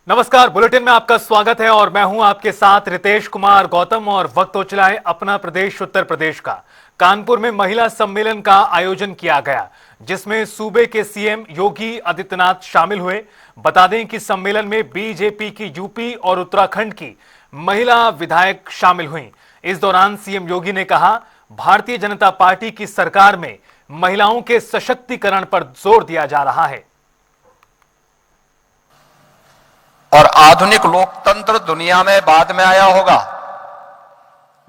नमस्कार, बुलेटिन में आपका स्वागत है और मैं हूं आपके साथ रितेश कुमार गौतम। और वक्त हो चला है अपना प्रदेश उत्तर प्रदेश का। कानपुर में महिला सम्मेलन का आयोजन किया गया, जिसमें सूबे के सीएम योगी आदित्यनाथ शामिल हुए। बता दें कि सम्मेलन में बीजेपी की यूपी और उत्तराखंड की महिला विधायक शामिल हुई। इस दौरान सीएम योगी ने कहा, भारतीय जनता पार्टी की सरकार में महिलाओं के सशक्तिकरण पर जोर दिया जा रहा है। और आधुनिक लोकतंत्र दुनिया में बाद में आया होगा।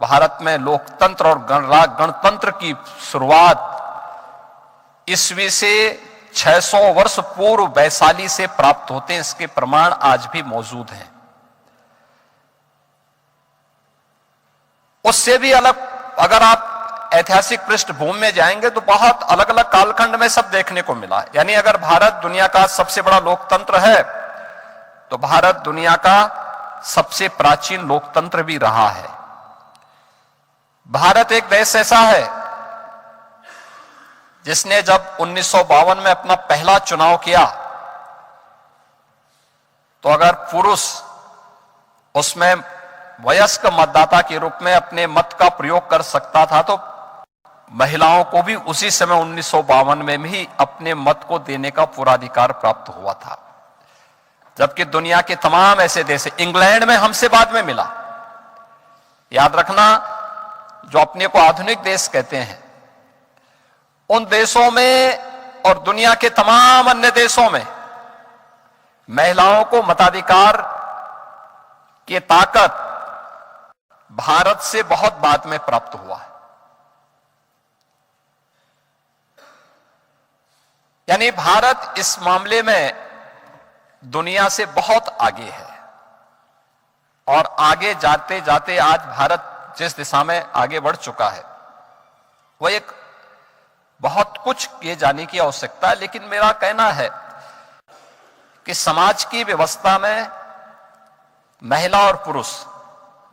भारत में लोकतंत्र और गणतंत्र की शुरुआत ईस्वी से 600 वर्ष पूर्व वैशाली से प्राप्त होते हैं। इसके प्रमाण आज भी मौजूद हैं। उससे भी अलग अगर आप ऐतिहासिक पृष्ठभूमि में जाएंगे तो बहुत अलग अलग कालखंड में सब देखने को मिला। यानी अगर भारत दुनिया का सबसे बड़ा लोकतंत्र है तो भारत दुनिया का सबसे प्राचीन लोकतंत्र भी रहा है। भारत एक देश ऐसा है जिसने जब 1952 में अपना पहला चुनाव किया तो अगर पुरुष उसमें वयस्क मतदाता के रूप में अपने मत का प्रयोग कर सकता था तो महिलाओं को भी उसी समय 1952 में ही अपने मत को देने का पूरा अधिकार प्राप्त हुआ था। जबकि दुनिया के तमाम ऐसे देश, इंग्लैंड में हमसे बाद में मिला। याद रखना, जो अपने को आधुनिक देश कहते हैं, उन देशों में और दुनिया के तमाम अन्य देशों में महिलाओं को मताधिकार की ताकत भारत से बहुत बाद में प्राप्त हुआ है। यानी भारत इस मामले में दुनिया से बहुत आगे है। और आगे जाते जाते आज भारत जिस दिशा में आगे बढ़ चुका है वह एक बहुत कुछ किए जाने की आवश्यकता है। लेकिन मेरा कहना है कि समाज की व्यवस्था में महिला और पुरुष,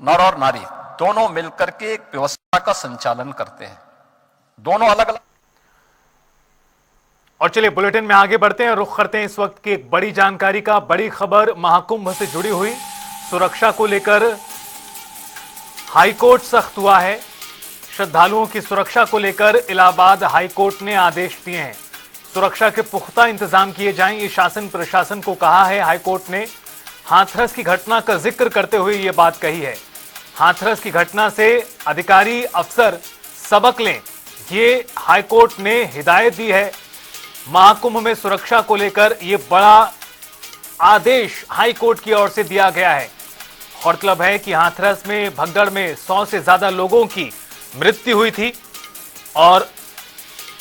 नर और नारी दोनों मिलकर के एक व्यवस्था का संचालन करते हैं। दोनों अलग अलग। और चलिए बुलेटिन में आगे बढ़ते हैं, रुख करते हैं इस वक्त की एक बड़ी जानकारी का। बड़ी खबर महाकुंभ से जुड़ी हुई। सुरक्षा को लेकर हाईकोर्ट सख्त हुआ है। श्रद्धालुओं की सुरक्षा को लेकर इलाहाबाद हाईकोर्ट ने आदेश दिए हैं। सुरक्षा के पुख्ता इंतजाम किए जाएं, ये शासन प्रशासन को कहा है हाईकोर्ट ने। हाथरस की घटना का जिक्र करते हुए ये बात कही है। हाथरस की घटना से अधिकारी अफसर सबक लें, ये हाईकोर्ट ने हिदायत दी है। महाकुंभ में सुरक्षा को लेकर यह बड़ा आदेश हाईकोर्ट की ओर से दिया गया है। गौरतलब है कि हाथरस में भगदड़ में 100 से ज्यादा लोगों की मृत्यु हुई थी और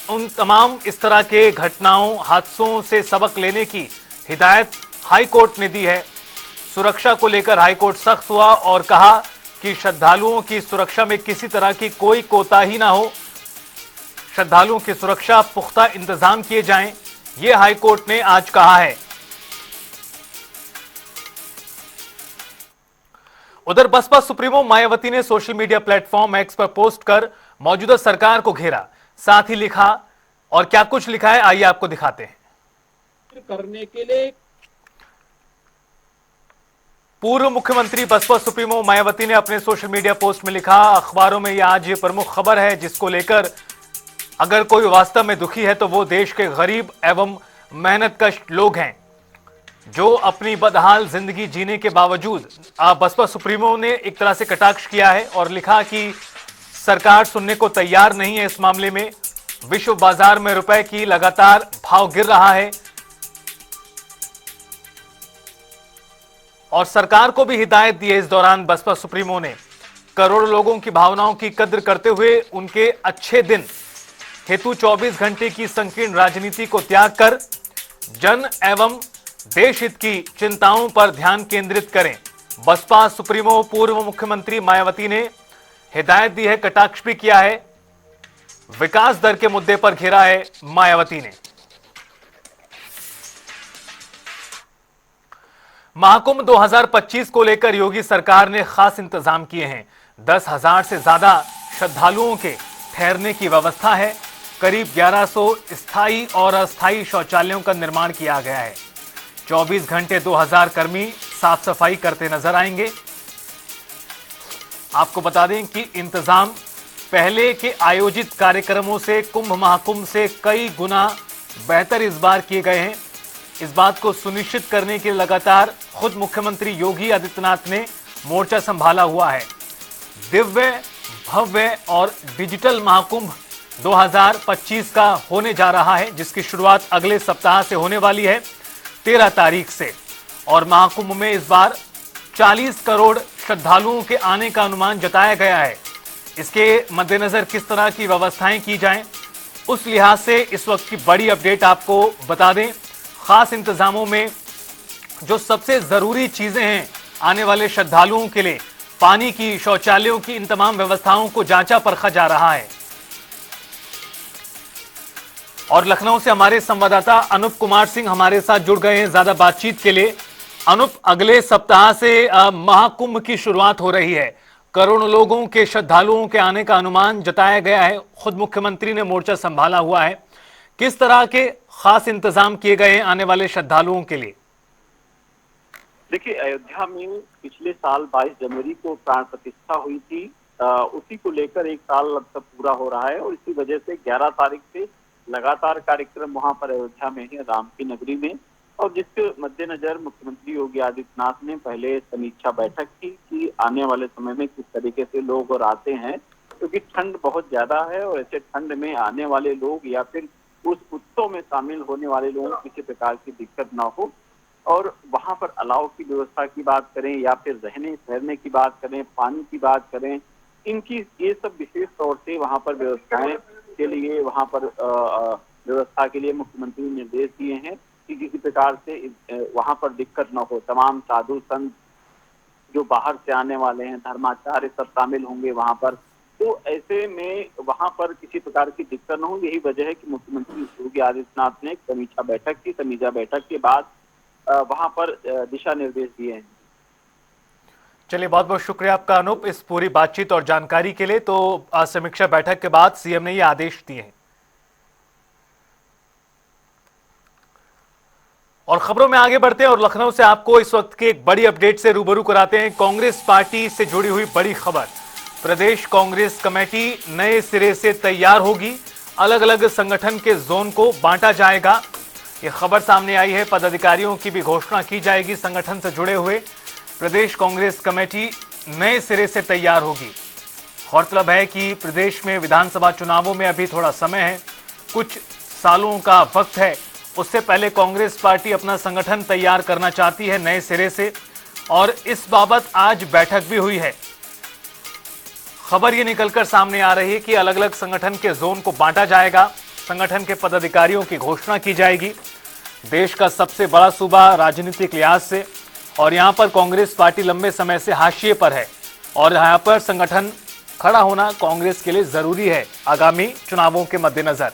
उन तमाम इस तरह के घटनाओं, हादसों से सबक लेने की हिदायत हाईकोर्ट ने दी है। सुरक्षा को लेकर हाईकोर्ट सख्त हुआ और कहा कि श्रद्धालुओं की सुरक्षा में किसी तरह की कोई कोताही ना हो। श्रद्धालुओं की सुरक्षा पुख्ता इंतजाम किए जाएं, यह हाईकोर्ट ने आज कहा है। उधर बसपा सुप्रीमो मायावती ने सोशल मीडिया प्लेटफॉर्म एक्स पर पोस्ट कर मौजूदा सरकार को घेरा। साथ ही लिखा, और क्या कुछ लिखा है आइए आपको दिखाते हैं। करने के लिए पूर्व मुख्यमंत्री बसपा सुप्रीमो मायावती ने अपने सोशल मीडिया पोस्ट में लिखा, अखबारों में यह आज प्रमुख खबर है जिसको लेकर अगर कोई वास्तव में दुखी है तो वो देश के गरीब एवं मेहनतकश लोग हैं जो अपनी बदहाल जिंदगी जीने के बावजूद। बसपा सुप्रीमो ने एक तरह से कटाक्ष किया है और लिखा कि सरकार सुनने को तैयार नहीं है इस मामले में। विश्व बाजार में रुपए की लगातार भाव गिर रहा है और सरकार को भी हिदायत दी है। इस दौरान बसपा सुप्रीमो ने करोड़ों लोगों की भावनाओं की कद्र करते हुए उनके अच्छे दिन हेतु 24 घंटे की संकीर्ण राजनीति को त्याग कर जन एवं देश हित की चिंताओं पर ध्यान केंद्रित करें। बसपा सुप्रीमो पूर्व मुख्यमंत्री मायावती ने हिदायत दी है, कटाक्ष भी किया है। विकास दर के मुद्दे पर घेरा है मायावती ने। महाकुंभ 2025 को लेकर योगी सरकार ने खास इंतजाम किए हैं। 10,000 से ज्यादा श्रद्धालुओं के ठहरने की व्यवस्था है। करीब 1100 स्थायी और अस्थायी शौचालयों का निर्माण किया गया है। 24 घंटे 2000 कर्मी साफ सफाई करते नजर आएंगे। आपको बता दें कि इंतजाम पहले के आयोजित कार्यक्रमों से, कुंभ महाकुंभ से कई गुना बेहतर इस बार किए गए हैं। इस बात को सुनिश्चित करने के लिए लगातार खुद मुख्यमंत्री योगी आदित्यनाथ ने मोर्चा संभाला हुआ है। दिव्य, भव्य और डिजिटल महाकुंभ 2025 का होने जा रहा है, जिसकी शुरुआत अगले सप्ताह से होने वाली है 13 तारीख से। और महाकुंभ में इस बार 40 करोड़ श्रद्धालुओं के आने का अनुमान जताया गया है। इसके मद्देनजर किस तरह की व्यवस्थाएं की जाएं, उस लिहाज से इस वक्त की बड़ी अपडेट आपको बता दें। खास इंतजामों में जो सबसे जरूरी चीजें हैं आने वाले श्रद्धालुओं के लिए, पानी की, शौचालयों की, इन तमाम व्यवस्थाओं को जांचा परखा जा रहा है। और लखनऊ से हमारे संवाददाता अनूप कुमार सिंह हमारे साथ जुड़ गए हैं ज्यादा बातचीत के लिए। अनूप, अगले सप्ताह से महाकुंभ की शुरुआत हो रही है। करोड़ों लोगों के, श्रद्धालुओं के आने का अनुमान जताया गया है। खुद मुख्यमंत्री ने मोर्चा संभाला हुआ है। किस तरह के खास इंतजाम किए गए हैं आने वाले श्रद्धालुओं के लिए? देखिए, अयोध्या में पिछले साल 22 जनवरी को प्राण प्रतिष्ठा हुई थी। उसी को लेकर एक साल अब तक पूरा हो रहा है और इसी वजह से 11 तारीख से लगातार कार्यक्रम वहां पर अयोध्या में है, राम की नगरी में। और जिसके मद्देनजर मुख्यमंत्री योगी आदित्यनाथ ने पहले समीक्षा बैठक की कि आने वाले समय में किस तरीके से लोग और आते हैं, क्योंकि ठंड बहुत ज्यादा है और ऐसे ठंड में आने वाले लोग या फिर उस उत्सव में शामिल होने वाले लोगों को किसी प्रकार की दिक्कत ना हो। और वहां पर अलाव की व्यवस्था की बात करें या फिर रहने ठहरने की बात करें, पानी की बात करें, इनकी ये सब विशेष तौर से वहां पर व्यवस्थाएं के लिए, वहां पर व्यवस्था के लिए मुख्यमंत्री ने निर्देश दिए हैं कि किसी प्रकार से वहां पर दिक्कत न हो। तमाम साधु संत जो बाहर से आने वाले हैं, धर्माचार्य सब शामिल होंगे वहां पर, तो ऐसे में वहां पर किसी प्रकार की दिक्कत न हो। यही वजह है कि मुख्यमंत्री योगी आदित्यनाथ ने एक समीक्षा बैठक की। समीक्षा बैठक के बाद वहां पर दिशा निर्देश दिए हैं। चलिए, बहुत बहुत शुक्रिया आपका अनूप इस पूरी बातचीत और जानकारी के लिए। तो समीक्षा बैठक के बाद सीएम ने ये आदेश दिए हैं। और खबरों में आगे बढ़ते हैं और लखनऊ से आपको इस वक्त के एक बड़ी अपडेट से रूबरू कराते हैं। कांग्रेस पार्टी से जुड़ी हुई बड़ी खबर। प्रदेश कांग्रेस कमेटी नए सिरे से तैयार होगी। अलग अलग संगठन के जोन को बांटा जाएगा। ये खबर सामने आई है। पदाधिकारियों की भी घोषणा की जाएगी। संगठन से जुड़े हुए प्रदेश कांग्रेस कमेटी नए सिरे से तैयार होगी। गौरतलब है कि प्रदेश में विधानसभा चुनावों में अभी थोड़ा समय है, कुछ सालों का वक्त है। उससे पहले कांग्रेस पार्टी अपना संगठन तैयार करना चाहती है नए सिरे से, और इस बाबत आज बैठक भी हुई है। खबर ये निकलकर सामने आ रही है कि अलग अलग संगठन के जोन को बांटा जाएगा। संगठन के पदाधिकारियों की घोषणा की जाएगी। देश का सबसे बड़ा सूबा राजनीतिक लिहाज से, और यहां पर कांग्रेस पार्टी लंबे समय से हाशिए पर है, और यहां पर संगठन खड़ा होना कांग्रेस के लिए जरूरी है आगामी चुनावों के मद्देनजर।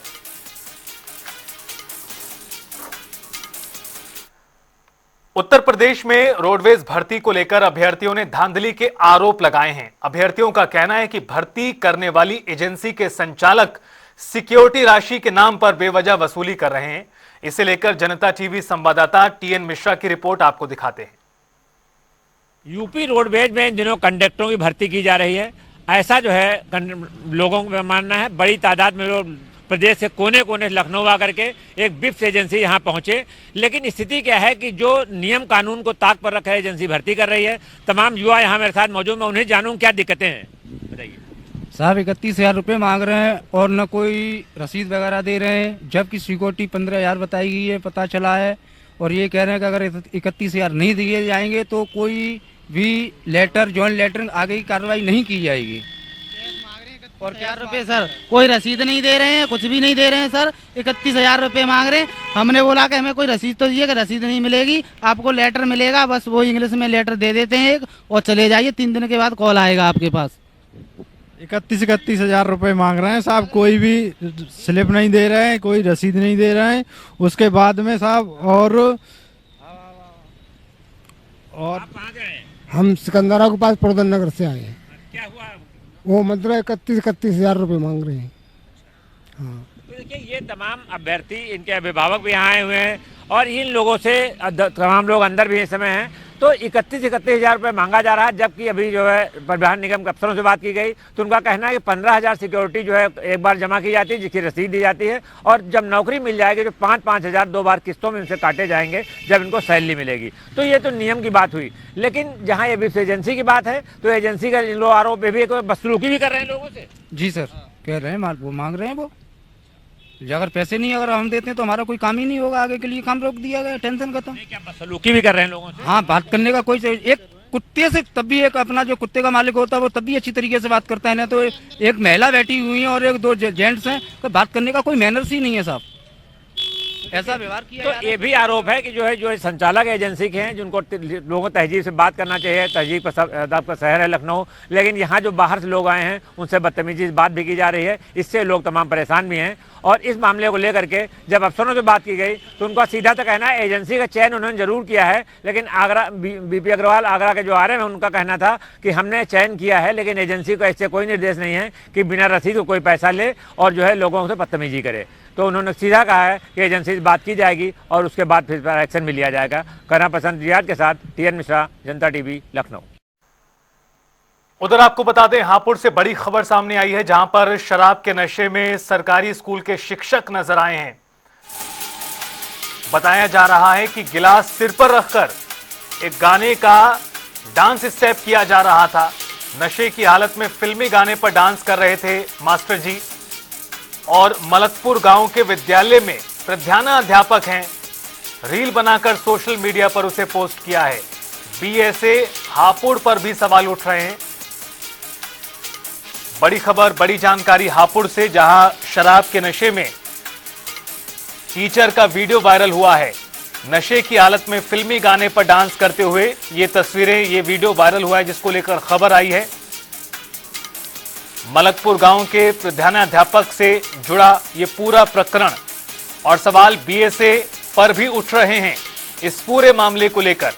उत्तर प्रदेश में रोडवेज भर्ती को लेकर अभ्यर्थियों ने धांधली के आरोप लगाए हैं। अभ्यर्थियों का कहना है कि भर्ती करने वाली एजेंसी के संचालक सिक्योरिटी राशि के नाम पर बेवजह वसूली कर रहे हैं। इसे लेकर जनता टीवी संवाददाता टीएन मिश्रा की रिपोर्ट आपको दिखाते हैं। यूपी रोडवेज में इन दिनों कंडक्टरों की भर्ती की जा रही है, ऐसा जो है लोगों का मानना है। बड़ी तादाद में लोग प्रदेश के कोने कोने से लखनऊ आकर के एक बिप्स एजेंसी यहाँ पहुंचे, लेकिन स्थिति क्या है कि जो नियम कानून को ताक पर रखा एजेंसी भर्ती कर रही है। तमाम युवा यहाँ मेरे साथ मौजूद, मैं उन्हें जानूं क्या दिक्कतें हैं। बताइए साहब। 31,000 रुपये मांग रहे हैं और न कोई रसीद वगैरह दे रहे हैं, जबकि सिक्योरिटी 15,000 बताई गई है, पता चला है। और ये कह रहे हैं कि अगर 31,000 नहीं दिए जाएंगे तो कोई भी लेटर, जॉइंट लेटर, आगे की कार्रवाई नहीं की जाएगी। और 4 रुपये सर, कोई रसीद नहीं दे रहे हैं, कुछ भी नहीं दे रहे हैं सर। 31,000 रुपये मांग रहे हैं। हमने बोला कि हमें कोई रसीद तो दीजिए, कि रसीद नहीं मिलेगी, आपको लेटर मिलेगा। बस वो इंग्लिश में लेटर दे देते हैं एक, और चले जाइए, 3 दिन के बाद कॉल आएगा आपके पास। 31,000 रुपये मांग रहे हैं साहब, कोई भी स्लिप नहीं दे रहे हैं, कोई रसीद नहीं दे रहे हैं। उसके बाद में साहब और हम सिकंदरा के पास प्रदन नगर से आए हैं। क्या हुआ? वो मतलब 31,000 रुपये मांग रहे हैं। हाँ, तो देखिए, ये तमाम अभ्यर्थी, इनके अभिभावक भी यहाँ आए हुए हैं और इन लोगों से तमाम लोग अंदर भी इस समय हैं। तो 31,000 रुपये मांगा जा रहा है। जबकि अभी जो है परिवहन निगम के अफसरों से बात की गई तो उनका कहना है कि 15,000 सिक्योरिटी जो है एक बार जमा की जाती है, जिसकी रसीद दी जाती है, और जब नौकरी मिल जाएगी तो 5-5 हजार 2 बार किस्तों में इनसे काटे जाएंगे जब इनको सैलरी मिलेगी। तो ये तो नियम की बात हुई, लेकिन जहाँ ये विप्स एजेंसी की बात है तो एजेंसी का इन लोग आरोप भी बदसलूकी भी कर रहे हैं लोगों से। जी सर, कह रहे हैं वो मांग रहे हैं वो, अगर पैसे नहीं अगर हम देते हैं तो हमारा कोई काम ही नहीं होगा, आगे के लिए काम रोक दिया गया, टेंशन खत्म। क्या बदसलूकी भी कर रहे हैं लोगों से? हाँ, बात करने का कोई एक कुत्ते से तब भी एक अपना जो कुत्ते का मालिक होता है वो तब भी अच्छी तरीके से बात करता है ना। तो एक महिला बैठी हुई है और एक दो जेंट्स हैं, तो बात करने का कोई मैनर्स ही नहीं है साहब, ऐसा व्यवहार किया। तो ये भी आरोप है कि जो है संचालक एजेंसी के हैं, जिनको लोगों को तहजीब से बात करना चाहिए, तहजीब का शहर है लखनऊ, लेकिन यहाँ जो बाहर से लोग आए हैं उनसे बदतमीजी से बात भी की जा रही है। इससे लोग तमाम परेशान भी हैं। और इस मामले को लेकर के जब अफसरों से बात की गई तो उनका सीधा तो कहना है एजेंसी का चयन उन्होंने जरूर किया है, लेकिन आगरा बीपी अग्रवाल आगरा के जो आ रहे हैं उनका कहना था कि हमने चयन किया है, लेकिन एजेंसी को ऐसे कोई निर्देश नहीं है कि बिना रसीद को कोई पैसा ले और जो है लोगों से बदतमीजी करे। तो उन्होंने सीधा कहा है कि एजेंसी से बात की जाएगी और उसके बाद फिर एक्शन भी लिया जाएगा। करना पसंद रियाद के साथ TN मिश्रा, जनता TV, लखनऊ। उधर आपको बता दें, हापुड़ से बड़ी खबर सामने आई है, जहां पर शराब के नशे में सरकारी स्कूल के शिक्षक नजर आए हैं। बताया जा रहा है कि गिलास सिर पर रखकर एक गाने का डांस स्टेप किया जा रहा था। नशे की हालत में फिल्मी गाने पर डांस कर रहे थे मास्टर जी। और मलकपुर गांव के विद्यालय में प्रधानाध्यापक हैं, रील बनाकर सोशल मीडिया पर उसे पोस्ट किया है। BSA हापुड़ पर भी सवाल उठ रहे हैं। बड़ी खबर, बड़ी जानकारी हापुड़ से, जहां शराब के नशे में टीचर का वीडियो वायरल हुआ है। नशे की हालत में फिल्मी गाने पर डांस करते हुए ये तस्वीरें, ये वीडियो वायरल हुआ है, जिसको लेकर खबर आई है। मलकपुर गांव के प्रधानाध्यापक से जुड़ा ये पूरा प्रकरण और सवाल BSA पर भी उठ रहे हैं इस पूरे मामले को लेकर।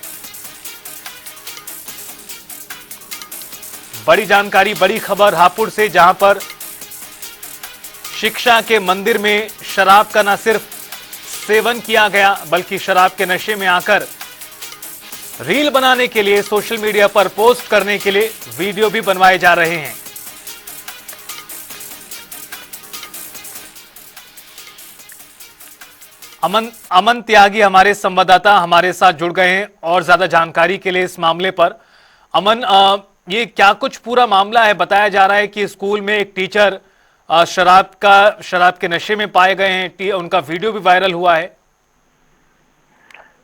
बड़ी जानकारी, बड़ी खबर हापुड़ से, जहां पर शिक्षा के मंदिर में शराब का न सिर्फ सेवन किया गया बल्कि शराब के नशे में आकर रील बनाने के लिए, सोशल मीडिया पर पोस्ट करने के लिए वीडियो भी बनवाए जा रहे हैं। अमन त्यागी हमारे संवाददाता हमारे साथ जुड़ गए हैं और ज्यादा जानकारी के लिए इस मामले पर। अमन, ये क्या कुछ पूरा मामला है? बताया जा रहा है कि स्कूल में एक टीचर शराब के नशे में पाए गए हैं, उनका वीडियो भी वायरल हुआ है।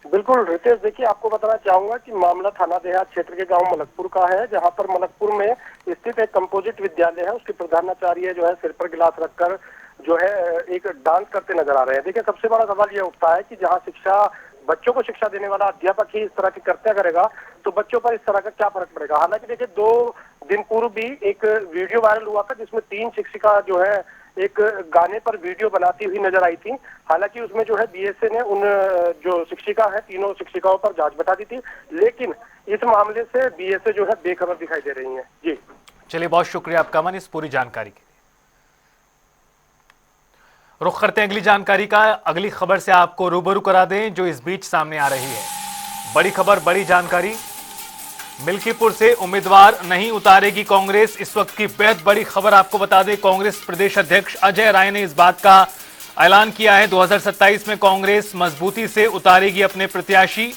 बिल्कुल रितेश, देखिए आपको बताना चाहूंगा कि मामला थाना देहात क्षेत्र के गांव मलकपुर का है, जहां पर मलकपुर में स्थित एक कंपोजिट विद्यालय है। उसके प्रधानाचार्य जो है सिर पर गिलास रखकर जो है एक डांस करते नजर आ रहे हैं। देखिए सबसे बड़ा सवाल यह उठता है कि जहां बच्चों को शिक्षा देने वाला अध्यापक ही इस तरह की कृत्य करेगा तो बच्चों पर इस तरह का क्या फर्क पड़ेगा। हालांकि देखिए 2 दिन पूर्व भी एक वीडियो वायरल हुआ था जिसमें 3 शिक्षिका जो है एक गाने पर वीडियो बनाती हुई नजर आई थी। हालांकि उसमें जो है BSA ने उन जो शिक्षिका है, तीनों शिक्षिकाओं पर जांच बैठा दी थी, लेकिन इस मामले से BSA जो है बेखबर दिखाई दे रही है। जी चलिए, बहुत शुक्रिया आपका अमन इस पूरी जानकारी के लिए। रुख करते हैं अगली जानकारी का। अगली खबर से आपको रूबरू करा दें जो इस बीच सामने आ रही है। बड़ी खबर, बड़ी जानकारी। मिल्कीपुर से उम्मीदवार नहीं उतारेगी कांग्रेस, इस वक्त की बेहद बड़ी खबर आपको बता दें। कांग्रेस प्रदेश अध्यक्ष अजय राय ने इस बात का ऐलान किया है 2027 में कांग्रेस मजबूती से उतारेगी अपने प्रत्याशी।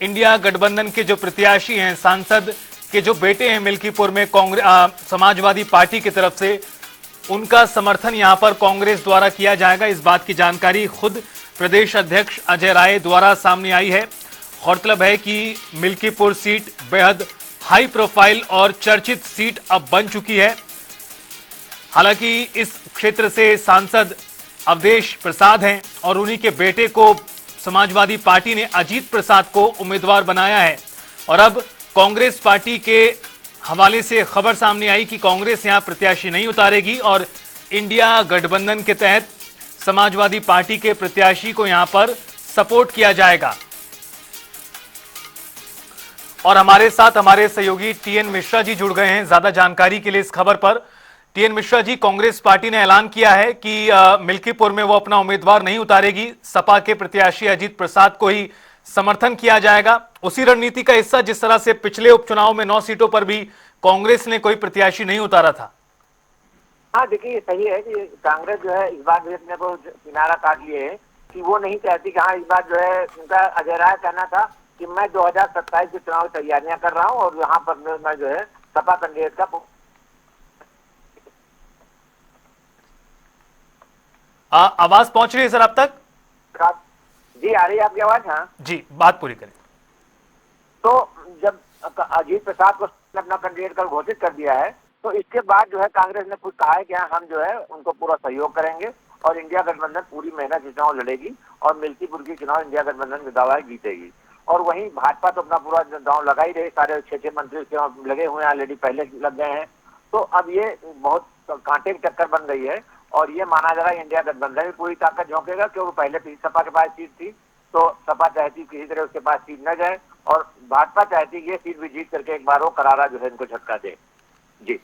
इंडिया गठबंधन के जो प्रत्याशी हैं, सांसद के जो बेटे हैं मिल्कीपुर में समाजवादी पार्टी की तरफ से, उनका समर्थन यहां पर कांग्रेस द्वारा किया जाएगा। इस बात की जानकारी खुद प्रदेश अध्यक्ष अजय राय द्वारा सामने आई है। गौरतलब है कि मिल्कीपुर सीट बेहद हाई प्रोफाइल और चर्चित सीट अब बन चुकी है। हालांकि इस क्षेत्र से सांसद अवधेश प्रसाद हैं और उन्हीं के बेटे को समाजवादी पार्टी ने अजीत प्रसाद को उम्मीदवार बनाया है। और अब कांग्रेस पार्टी के हवाले से खबर सामने आई कि कांग्रेस यहां प्रत्याशी नहीं उतारेगी और इंडिया गठबंधन के तहत समाजवादी पार्टी के प्रत्याशी को यहां पर सपोर्ट किया जाएगा। और हमारे साथ हमारे सहयोगी TN मिश्रा जी जुड़ गए हैं ज्यादा जानकारी के लिए इस खबर पर। TN मिश्रा जी, कांग्रेस पार्टी ने ऐलान किया है कि मिल्कीपुर में वो अपना उम्मीदवार नहीं उतारेगी, सपा के प्रत्याशी अजीत प्रसाद को ही समर्थन किया जाएगा। उसी रणनीति का हिस्सा जिस तरह से पिछले उपचुनाव में 9 सीटों पर भी कांग्रेस ने कोई प्रत्याशी नहीं उतारा था। हाँ देखिए, ये सही है कि कांग्रेस जो है इस बार भी अपने को किनारा काट लिए है कि वो नहीं चाहती कि हाँ इस बार जो है उनका अजय राय कहना था कि मैं 2027 के चुनाव की तैयारियां कर रहा हूँ और यहाँ पर मैं जो है सपा कैंडिडेट का आवाज पहुंच रही है सर आप तक? जी आ रही है आपकी आवाज? हाँ जी, बात पूरी करें। तो जब अजीत प्रसाद को अपना कैंडिडेट कर घोषित कर दिया है तो इसके बाद जो है कांग्रेस ने कुछ कहा है कि हम जो है उनको पूरा सहयोग करेंगे और इंडिया गठबंधन पूरी मेहनत से चुनाव लड़ेगी और मिल्कीपुर की चुनाव इंडिया गठबंधन के दावा जीतेगी। और वहीं भाजपा तो अपना पूरा दांव लगा ही रही, सारे 6 मंत्री लगे हुए हैं, ऑलरेडी पहले लग गए हैं। तो अब ये बहुत कांटे की टक्कर बन गई है और ये माना जा रहा है इंडिया गठबंधन भी पूरी ताकत झोंकेगा, क्योंकि पहले सपा के पास सीट थी तो सपा चाहती किसी तरह उसके पास सीट न जाए और भाजपा चाहती ये सीट भी जीत करके एक बार वो करारा जो है इनको झटका दे। जी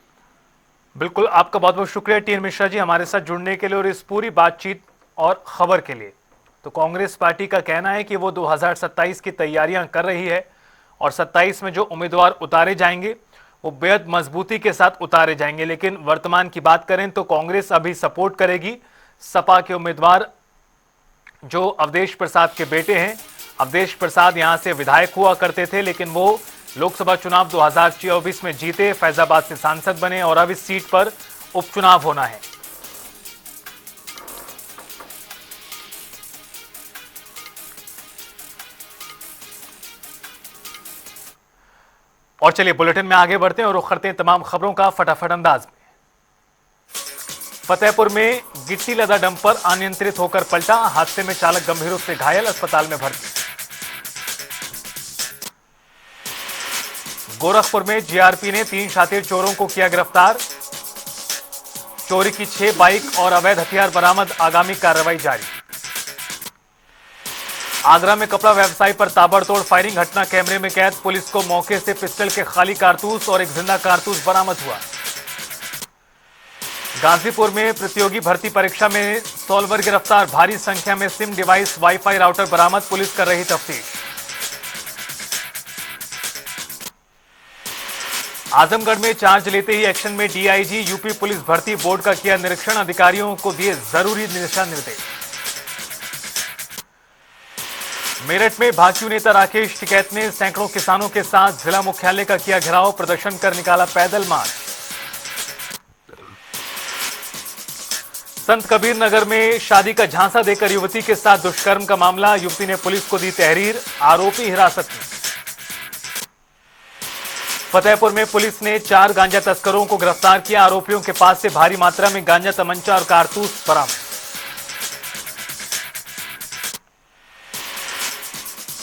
बिल्कुल, आपका बहुत बहुत शुक्रिया टी एन मिश्रा जी हमारे साथ जुड़ने के लिए और इस पूरी बातचीत और खबर के लिए। तो कांग्रेस पार्टी का कहना है कि वो 2027 की तैयारियां कर रही है और 27 में जो उम्मीदवार उतारे जाएंगे वो बेहद मजबूती के साथ उतारे जाएंगे। लेकिन वर्तमान की बात करें तो कांग्रेस अभी सपोर्ट करेगी सपा के उम्मीदवार जो अवधेश प्रसाद के बेटे हैं। अवधेश प्रसाद यहां से विधायक हुआ करते थे, लेकिन वो लोकसभा चुनाव 2024 में जीते, फैजाबाद से सांसद बने और अब इस सीट पर उपचुनाव होना है। और चलिए बुलेटिन में आगे बढ़ते हैं और रुख करते हैं तमाम खबरों का फटाफट अंदाज में। फतेहपुर में गिट्टी लदा डंपर अनियंत्रित होकर पलटा, हादसे में चालक गंभीर रूप से घायल, अस्पताल में भर्ती। गोरखपुर में जीआरपी ने 3 शातिर चोरों को किया गिरफ्तार, चोरी की 6 बाइक और अवैध हथियार बरामद, आगामी कार्रवाई जारी। आगरा में कपड़ा व्यवसायी पर ताबड़तोड़ फायरिंग, घटना कैमरे में कैद, पुलिस को मौके से पिस्टल के खाली कारतूस और एक जिंदा कारतूस बरामद हुआ। गाजीपुर में प्रतियोगी भर्ती परीक्षा में सॉल्वर गिरफ्तार, भारी संख्या में सिम डिवाइस वाईफाई राउटर बरामद, पुलिस कर रही तफ्तीश। आजमगढ़ में चार्ज लेते ही एक्शन में डीआईजी, यूपी पुलिस भर्ती बोर्ड का किया निरीक्षण, अधिकारियों को दिए जरूरी दिशा निर्देश। मेरठ में भाजपा नेता राकेश टिकैत ने सैकड़ों किसानों के साथ जिला मुख्यालय का किया घेराव, प्रदर्शन कर निकाला पैदल मार्च। संत कबीर नगर में शादी का झांसा देकर युवती के साथ दुष्कर्म का मामला, युवती ने पुलिस को दी तहरीर, आरोपी हिरासत में। फतेहपुर में पुलिस ने 4 गांजा तस्करों को गिरफ्तार किया, आरोपियों के पास से भारी मात्रा में गांजा, तमंचा और कारतूस बरामद।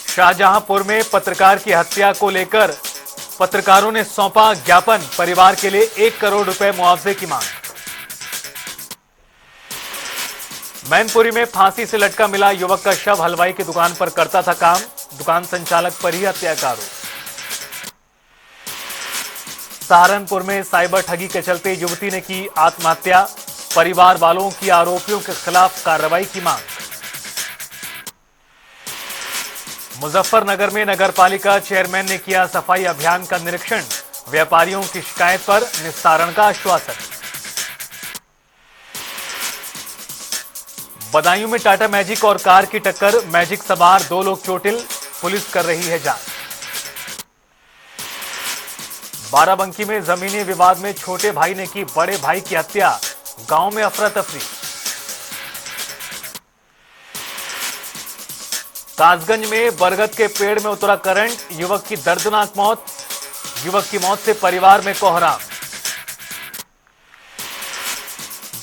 शाहजहांपुर में पत्रकार की हत्या को लेकर पत्रकारों ने सौंपा ज्ञापन, परिवार के लिए 1 करोड़ रुपए मुआवजे की मांग। मैनपुरी में फांसी से लटका मिला युवक का शव, हलवाई की दुकान पर करता था काम, दुकान संचालक पर ही हत्या का आरोप। सहारनपुर में साइबर ठगी के चलते युवती ने की आत्महत्या, परिवार वालों की आरोपियों के खिलाफ कार्रवाई की मांग। मुजफ्फरनगर में नगरपालिका चेयरमैन ने किया सफाई अभियान का निरीक्षण, व्यापारियों की शिकायत पर निस्तारण का आश्वासन। बदायूं में टाटा मैजिक और कार की टक्कर, मैजिक सवार 2 लोग चोटिल, पुलिस कर रही है जांच। बाराबंकी में जमीनी विवाद में छोटे भाई ने की बड़े भाई की हत्या, गांव में अफरा तफरी। कासगंज में बरगद के पेड़ में उतरा करंट, युवक की दर्दनाक मौत, युवक की मौत से परिवार में कोहराम।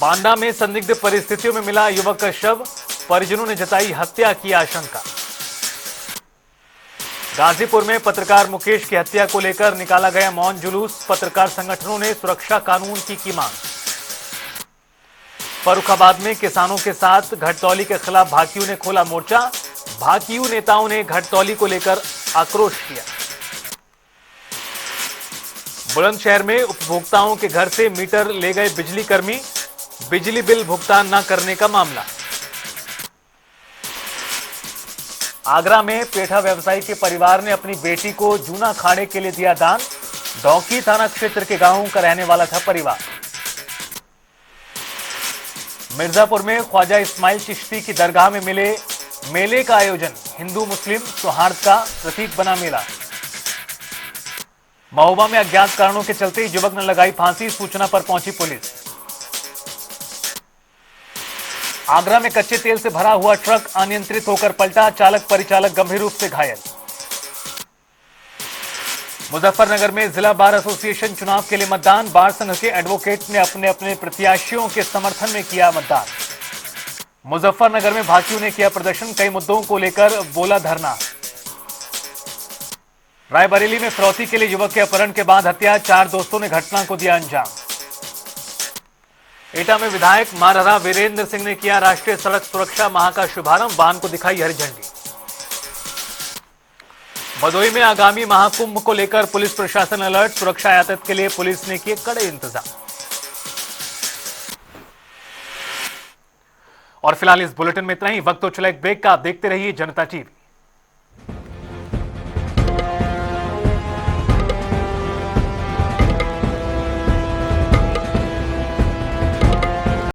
बांदा में संदिग्ध परिस्थितियों में मिला युवक का शव, परिजनों ने जताई हत्या की आशंका। गाजीपुर में पत्रकार मुकेश की हत्या को लेकर निकाला गया मौन जुलूस, पत्रकार संगठनों ने सुरक्षा कानून की मांग। फर्रुखाबाद में किसानों के साथ घटतौली के खिलाफ भाकियू ने खोला मोर्चा, भाकियू नेताओं ने घटतौली को लेकर आक्रोश किया। बुलंदशहर में उपभोक्ताओं के घर से मीटर ले गए बिजली कर्मी, बिजली बिल भुगतान न करने का मामला। आगरा में पेठा व्यवसायी के परिवार ने अपनी बेटी को जूना अखाड़े के लिए दिया दान। डौकी थाना क्षेत्र के गांव का रहने वाला था परिवार। मिर्जापुर में ख्वाजा इस्माइल चिश्ती की दरगाह में मेले का आयोजन। हिंदू मुस्लिम सौहार्द का प्रतीक बना मेला। महोबा में अज्ञात कारणों के चलते युवक ने लगाई फांसी। सूचना पर पहुंची पुलिस। आगरा में कच्चे तेल से भरा हुआ ट्रक अनियंत्रित होकर पलटा। चालक परिचालक गंभीर रूप से घायल। मुजफ्फरनगर में जिला बार एसोसिएशन चुनाव के लिए मतदान। बार संघ के एडवोकेट ने अपने अपने प्रत्याशियों के समर्थन में किया मतदान। मुजफ्फरनगर में भाकियों ने किया प्रदर्शन। कई मुद्दों को लेकर बोला धरना। रायबरेली में फिरौती के लिए युवक के अपहरण के बाद हत्या। 4 दोस्तों ने घटना को दिया अंजाम। एटा में विधायक मारहरा वीरेंद्र सिंह ने किया राष्ट्रीय सड़क सुरक्षा माह का शुभारंभ। वाहन को दिखाई हरी झंडी। भदोही में आगामी महाकुंभ को लेकर पुलिस प्रशासन अलर्ट। सुरक्षा यातायात के लिए पुलिस ने किए कड़े इंतजाम। और फिलहाल इस बुलेटिन में इतना ही। वक्त तो चला एक ब्रेक का। आप देखते रहिए जनता टीवी।